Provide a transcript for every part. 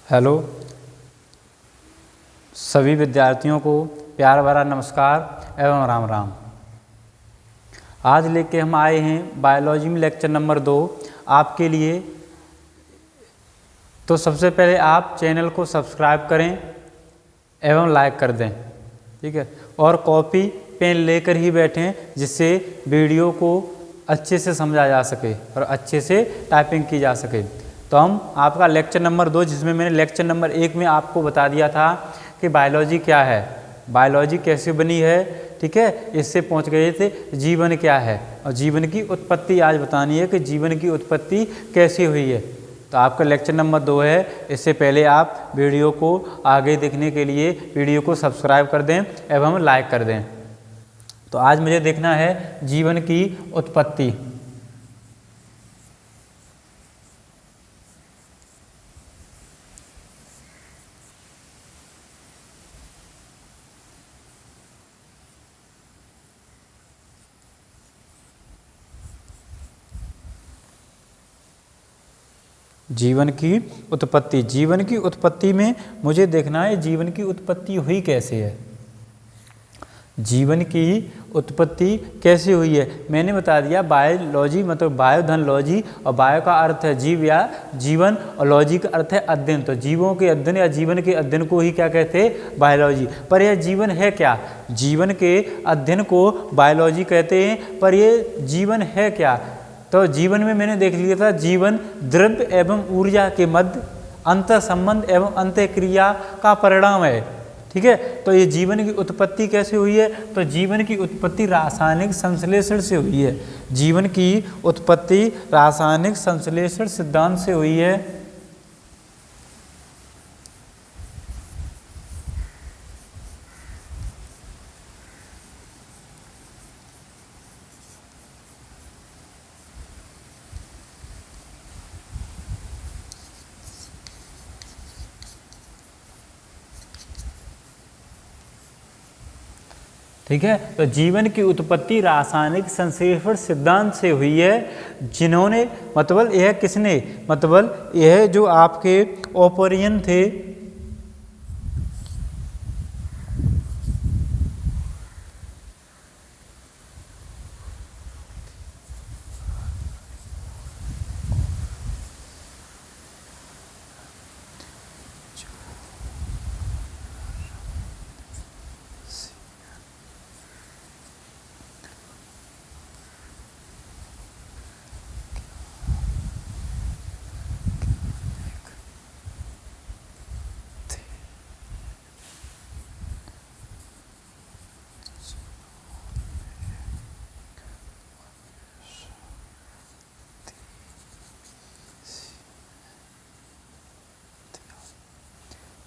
Hello सभी विद्यार्थियों को प्यार भरा नमस्कार एवं राम राम। आज लेके हम आए हैं बायोलॉजी में लेक्चर नंबर 2 आपके लिए। तो सबसे पहले आप चैनल को सब्सक्राइब करें एवं लाइक कर दें, ठीक है। और कॉपी पेन लेकर ही बैठें जिससे वीडियो को अच्छे से समझा जा सके और अच्छे से टाइपिंग की जा सके। तो हम आपका लेक्चर नंबर 2, जिसमें मैंने लेक्चर नंबर 1 में आपको बता दिया था कि बायोलॉजी क्या है, बायोलॉजी कैसे बनी है, ठीक है। इससे पहुंच गए थे जीवन क्या है और जीवन की उत्पत्ति आज बतानी है कि जीवन की उत्पत्ति कैसे हुई है। तो आपका लेक्चर नंबर 2 है। इससे पहले आप वीडियो को आगे देखने के लिए वीडियो को सब्सक्राइब कर दें एवं लाइक कर दें। तो आज मुझे देखना है जीवन की उत्पत्ति। जीवन की उत्पत्ति, जीवन की उत्पत्ति में मुझे देखना है जीवन की उत्पत्ति हुई कैसे है, जीवन की उत्पत्ति कैसे हुई है। मैंने बता दिया बायोलॉजी मतलब बायो धन लॉजी, और बायो का अर्थ है जीव या जीवन और लॉजी का अर्थ है अध्ययन। तो जीवों के अध्ययन या जीवन के अध्ययन को ही क्या कहते हैं, बायोलॉजी। पर यह जीवन है क्या, जीवन के अध्ययन को बायोलॉजी कहते हैं, पर यह जीवन है क्या। तो जीवन में मैंने देख लिया था जीवन द्रव्य एवं ऊर्जा के मध्य अंतर संबंध एवं अंतःक्रिया का परिणाम है, ठीक है। तो ये जीवन की उत्पत्ति कैसे हुई है, तो जीवन की उत्पत्ति रासायनिक संश्लेषण से हुई है। जीवन की उत्पत्ति रासायनिक संश्लेषण सिद्धांत से हुई है। ठीक है। तो जीवन की उत्पत्ति रासायनिक संश्लेषण सिद्धांत से हुई है। जिन्होंने मतलब यह किसने, मतलब यह जो आपके ओपेरियन थे,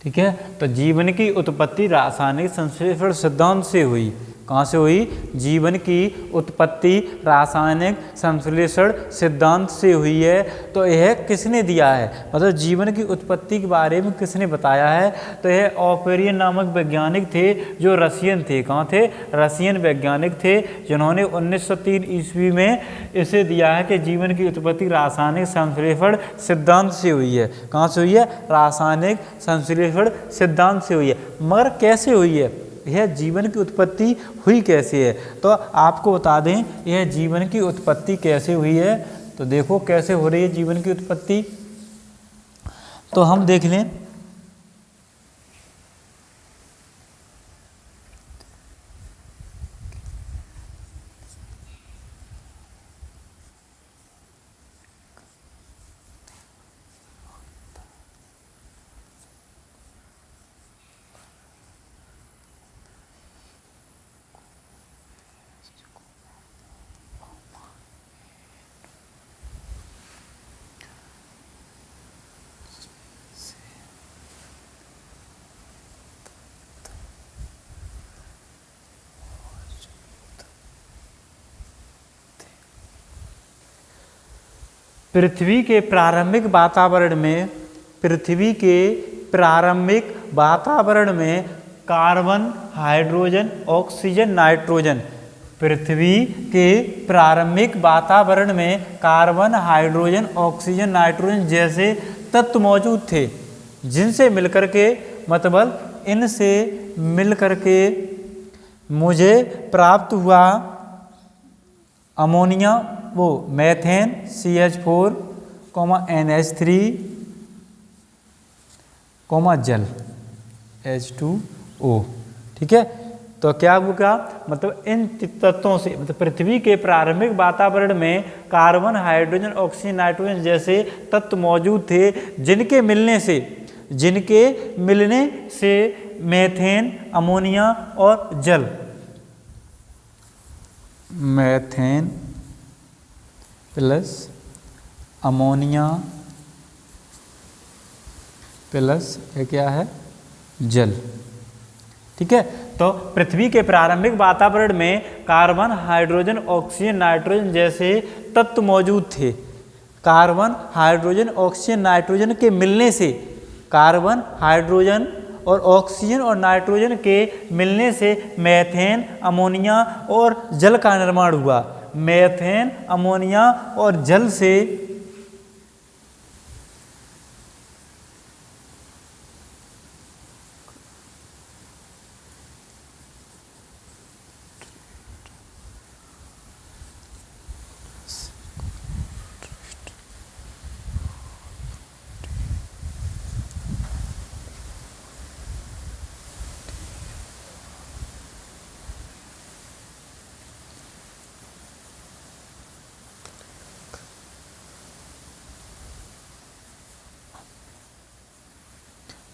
ठीक है। तो जीवन की उत्पत्ति रासायनिक संश्लेषण सिद्धांत से हुई। कहाँ से हुई, जीवन की उत्पत्ति रासायनिक संश्लेषण सिद्धांत से हुई है। तो यह किसने दिया है, मतलब जीवन की उत्पत्ति के बारे में किसने बताया है, तो यह ओपेरियन नामक वैज्ञानिक थे जो रशियन थे। कहाँ थे, रशियन वैज्ञानिक थे, जिन्होंने 1903 ईस्वी में इसे दिया है कि जीवन की उत्पत्ति रासायनिक संश्लेषण सिद्धांत से हुई है। कहाँ से हुई है, रासायनिक संश्लेषण सिद्धांत से हुई है। मगर कैसे हुई है, यह जीवन की उत्पत्ति हुई कैसे है, तो आपको बता दें यह जीवन की उत्पत्ति कैसे हुई है। तो देखो कैसे हो रही है जीवन की उत्पत्ति, तो हम देख लें। पृथ्वी के प्रारंभिक वातावरण में कार्बन, हाइड्रोजन, ऑक्सीजन, नाइट्रोजन, पृथ्वी के प्रारंभिक वातावरण में कार्बन, हाइड्रोजन, ऑक्सीजन, नाइट्रोजन जैसे तत्व मौजूद थे। जिनसे मिलकर के मतलब इनसे मिलकर के मुझे प्राप्त हुआ अमोनिया, वो मेथेन CH4, NH3, जल H2O। ठीक है, तो क्या होगा मतलब इन तत्वों से मतलब पृथ्वी के प्रारंभिक वातावरण में कार्बन, हाइड्रोजन, ऑक्सीजन, नाइट्रोजन जैसे तत्व मौजूद थे, जिनके मिलने से मेथेन, अमोनिया और जल, मेथेन प्लस अमोनिया प्लस ये क्या है, जल। ठीक है, तो पृथ्वी के प्रारंभिक वातावरण में कार्बन, हाइड्रोजन, ऑक्सीजन, नाइट्रोजन जैसे तत्व मौजूद थे। कार्बन, हाइड्रोजन, ऑक्सीजन, नाइट्रोजन के मिलने से, कार्बन, हाइड्रोजन और ऑक्सीजन और नाइट्रोजन के मिलने से मेथेन, अमोनिया और जल का निर्माण हुआ। मेथेन, अमोनिया और जल से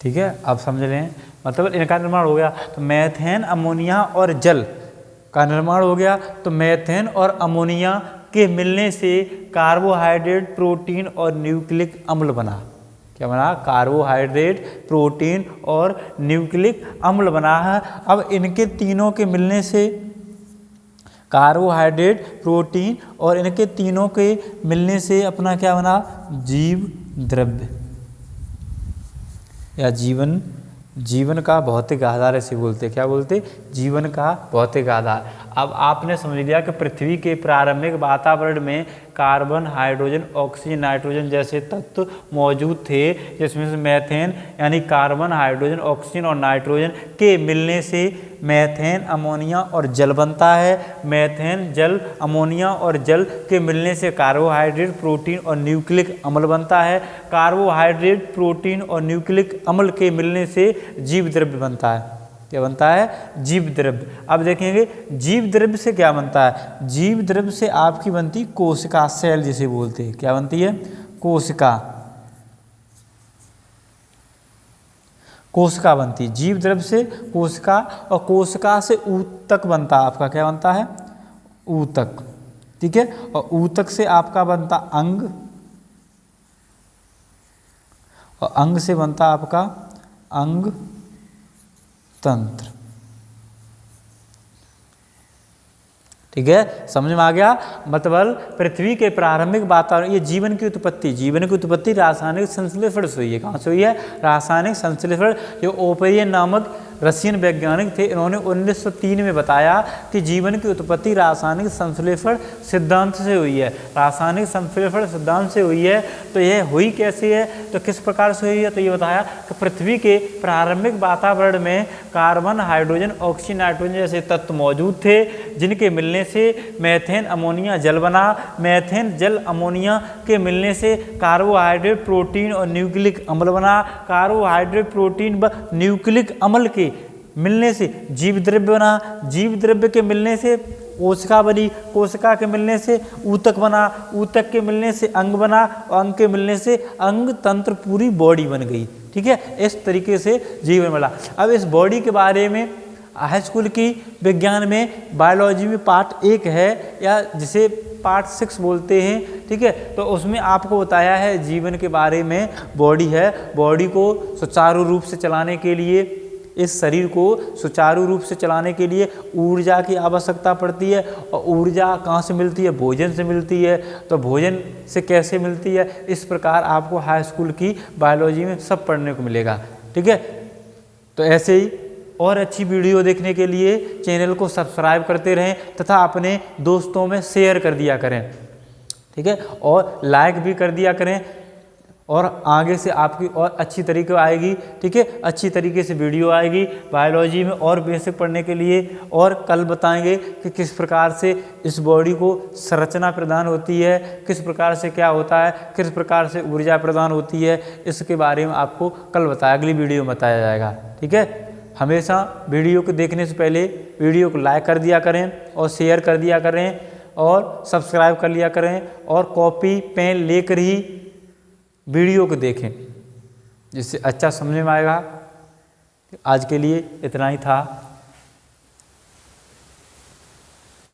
ठीक है, आप समझ रहे हैं, मतलब इनका निर्माण हो गया। तो मेथेन, अमोनिया और जल का निर्माण हो गया। तो मेथेन और अमोनिया के मिलने से कार्बोहाइड्रेट, प्रोटीन और न्यूक्लिक अम्ल बना। क्या बना? कार्बोहाइड्रेट, प्रोटीन और न्यूक्लिक अम्ल बना है। अब इनके तीनों के मिलने से कार्बोहाइड्रेट, प्रोटीन और इनके तीनों के मिलने से अपना क्या बना? जीव द्रव्य या जीवन का भौतिक आधार ऐसे बोलते। क्या बोलते? जीवन का भौतिक आधार। अब आपने समझ लिया कि पृथ्वी के प्रारंभिक वातावरण में कार्बन, हाइड्रोजन, ऑक्सीजन, नाइट्रोजन जैसे तत्व मौजूद थे, जिसमें से मेथेन यानी कार्बन, हाइड्रोजन, ऑक्सीजन और नाइट्रोजन के मिलने से मेथेन, अमोनिया और जल बनता है। मेथेन, जल, अमोनिया और जल के मिलने से कार्बोहाइड्रेट, प्रोटीन और न्यूक्लिक अम्ल बनता है। कार्बोहाइड्रेट, प्रोटीन और न्यूक्लिक अम्ल के मिलने से जीव द्रव्य बनता है। क्या बनता है? जीव द्रव्य। अब देखेंगे जीव द्रव्य से क्या बनता है। जीव द्रव्य से आपकी बनती कोशिका, सेल जिसे बोलते हैं। क्या बनती है? कोशिका। कोशिका बनती है जीव द्रव्य से, कोशिका। और कोशिका से ऊतक बनता है आपका। क्या बनता है? ऊतक। ठीक है, और ऊतक से आपका बनता अंग, और अंग से बनता आपका अंग तंत्र। ठीक है, समझ में आ गया? मतलब पृथ्वी के प्रारंभिक वातावरण, ये जीवन की उत्पत्ति रासायनिक संश्लेषण से हुई है। कहाँ से हुई है? रासायनिक संश्लेषण। जो ओपेरियन नामक रशियन वैज्ञानिक थे, इन्होंने 1903 में बताया कि जीवन की उत्पत्ति रासायनिक संश्लेषण सिद्धांत से हुई है। रासायनिक संश्लेषण सिद्धांत से हुई है। तो यह हुई कैसे है, तो किस प्रकार से हुई है? तो ये बताया कि पृथ्वी के प्रारंभिक वातावरण में कार्बन, हाइड्रोजन, ऑक्सीजन, नाइट्रोजन जैसे तत्व मौजूद थे, जिनके मिलने से मेथेन, अमोनिया, जल बना। मेथेन, जल, अमोनिया के मिलने से कार्बोहाइड्रेट, प्रोटीन और न्यूक्लिक अम्ल बना। कार्बोहाइड्रेट, प्रोटीन व न्यूक्लिक अम्ल के मिलने से जीव द्रव्य बना। जीव द्रव्य के मिलने से कोशिका बनी। कोशिका के मिलने से ऊतक बना। ऊतक के मिलने से अंग बना, और अंग के मिलने से अंग तंत्र, पूरी बॉडी बन गई। ठीक है, इस तरीके से जीवन मिला। अब इस बॉडी के बारे में हाई स्कूल की विज्ञान में बायोलॉजी में पार्ट 1 है, या जिसे पार्ट 6 बोलते हैं। ठीक है, तो उसमें आपको बताया है जीवन के बारे में। बॉडी है, बॉडी को सुचारू रूप से चलाने के लिए, इस शरीर को सुचारू रूप से चलाने के लिए ऊर्जा की आवश्यकता पड़ती है। और ऊर्जा कहाँ से मिलती है? भोजन से मिलती है। तो भोजन से कैसे मिलती है? इस प्रकार आपको हाई स्कूल की बायोलॉजी में सब पढ़ने को मिलेगा। ठीक है, तो ऐसे ही और अच्छी वीडियो देखने के लिए चैनल को सब्सक्राइब करते रहें तथा अपने दोस्तों में शेयर कर दिया करें। ठीक है, और लाइक भी कर दिया करें। और आगे से आपकी और अच्छी तरीके आएगी, ठीक है, अच्छी तरीके से वीडियो आएगी बायोलॉजी में और बेसिक पढ़ने के लिए। और कल बताएंगे कि किस प्रकार से इस बॉडी को संरचना प्रदान होती है, किस प्रकार से क्या होता है, किस प्रकार से ऊर्जा प्रदान होती है, इसके बारे में आपको कल बताया, अगली वीडियो में बताया जाएगा, ठीक है। हमेशा वीडियो को देखने से पहले वीडियो को लाइक कर दिया करें और शेयर कर दिया करें और सब्सक्राइब कर लिया करें और कॉपी पेन लेकर ही वीडियो को देखें, जिससे अच्छा समझ में आएगा। आज के लिए इतना ही था।